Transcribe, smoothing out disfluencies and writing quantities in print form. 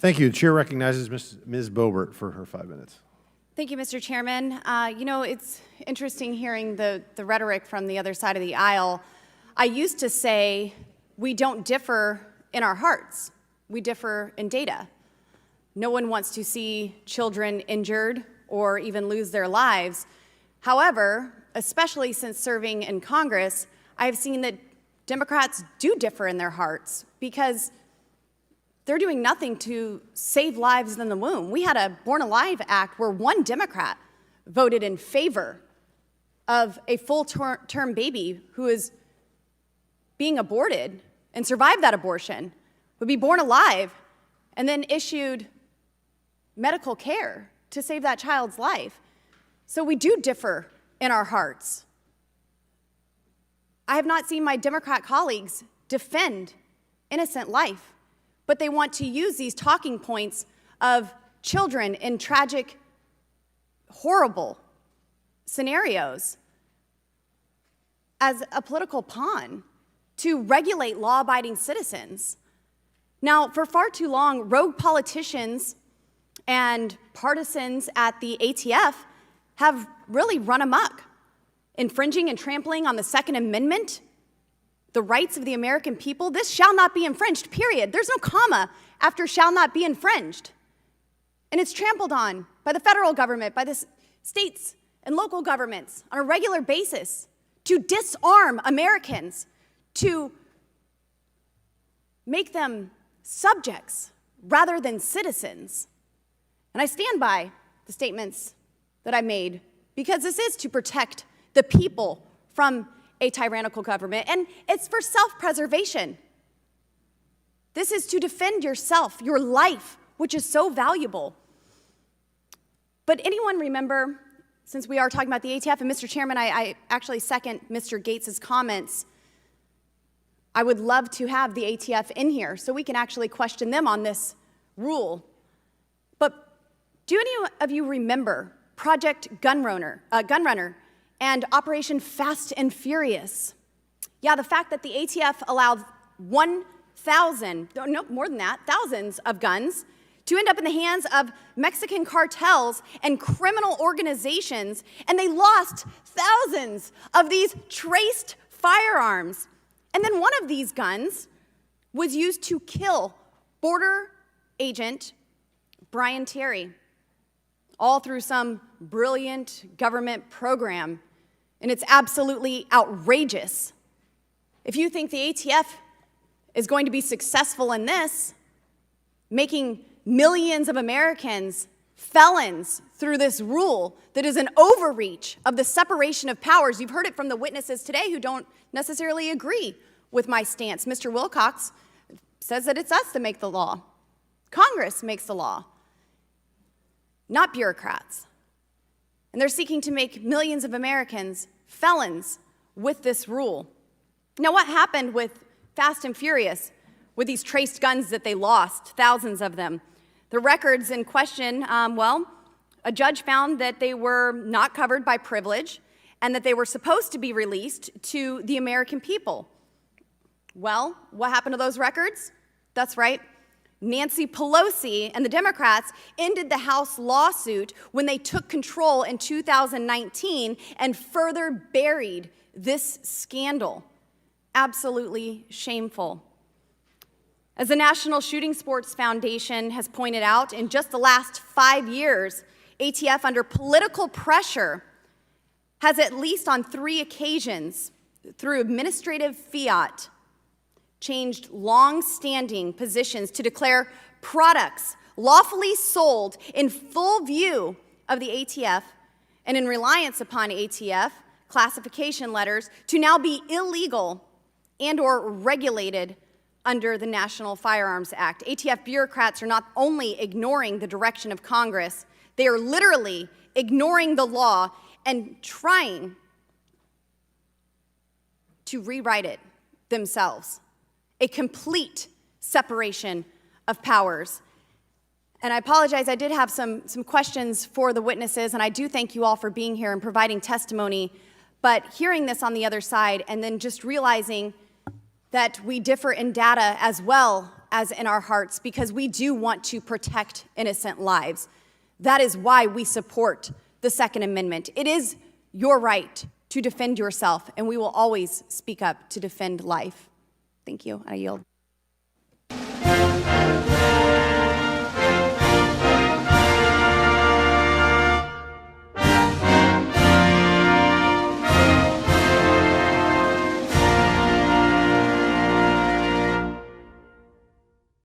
Thank you. The chair recognizes Ms. Boebert for her 5 minutes. Thank you, Mr. Chairman. You know, it's interesting hearing the rhetoric from the other side of the aisle. I used to say we don't differ in our hearts. We differ in data. No one wants to see children injured or even lose their lives. However, especially since serving in Congress, I've seen that Democrats do differ in their hearts because they're doing nothing to save lives in the womb. We had a Born Alive Act where one Democrat voted in favor of a full-term baby who is being aborted and survived that abortion, would be born alive, and then issued medical care to save that child's life. So we do differ in our hearts. I have not seen my Democrat colleagues defend innocent life, but they want to use these talking points of children in tragic, horrible scenarios as a political pawn to regulate law-abiding citizens. Now, for far too long, rogue politicians and partisans at the ATF have really run amok, infringing and trampling on the Second Amendment, the rights of the American people. This shall not be infringed, period. There's no comma after shall not be infringed. And it's trampled on by the federal government, by the states and local governments on a regular basis to disarm Americans, to make them subjects rather than citizens. And I stand by the statements that I made because this is to protect the people from a tyrannical government, and it's for self-preservation. This is to defend yourself, your life, which is so valuable. But anyone remember, since we are talking about the ATF, and Mr. Chairman, I actually second Mr. Gates's comments, I would love to have the ATF in here so we can actually question them on this rule. But do any of you remember Project Gunrunner and Operation Fast and Furious? Yeah, the fact that the ATF allowed 1,000, no, more than that, thousands of guns to end up in the hands of Mexican cartels and criminal organizations, and they lost thousands of these traced firearms. And then one of these guns was used to kill border agent Brian Terry, all through some brilliant government program. And it's absolutely outrageous. If you think the ATF is going to be successful in this, making millions of Americans felons through this rule that is an overreach of the separation of powers, you've heard it from the witnesses today who don't necessarily agree with my stance. Mr. Wilcox says that it's us that make the law. Congress makes the law, not bureaucrats. And they're seeking to make millions of Americans felons with this rule. Now, what happened with Fast and Furious, with these traced guns that they lost, thousands of them? The records in question, well, a judge found that they were not covered by privilege and that they were supposed to be released to the American people. Well, what happened to those records? That's right. Nancy Pelosi and the Democrats ended the House lawsuit when they took control in 2019 and further buried this scandal. Absolutely shameful. As the National Shooting Sports Foundation has pointed out, in just the last 5 years, ATF, under political pressure, has at least on 3 occasions, through administrative fiat, changed long-standing positions to declare products lawfully sold in full view of the ATF and in reliance upon ATF classification letters to now be illegal and or regulated under the National Firearms Act. ATF bureaucrats are not only ignoring the direction of Congress, they are literally ignoring the law and trying to rewrite it themselves. A complete separation of powers. And I apologize, I did have some questions for the witnesses, and I do thank you all for being here and providing testimony, but hearing this on the other side and then just realizing that we differ in data as well, as in our hearts because we do want to protect innocent lives. That is why we support the Second Amendment. It is your right to defend yourself, and we will always speak up to defend life. Thank you. I yield.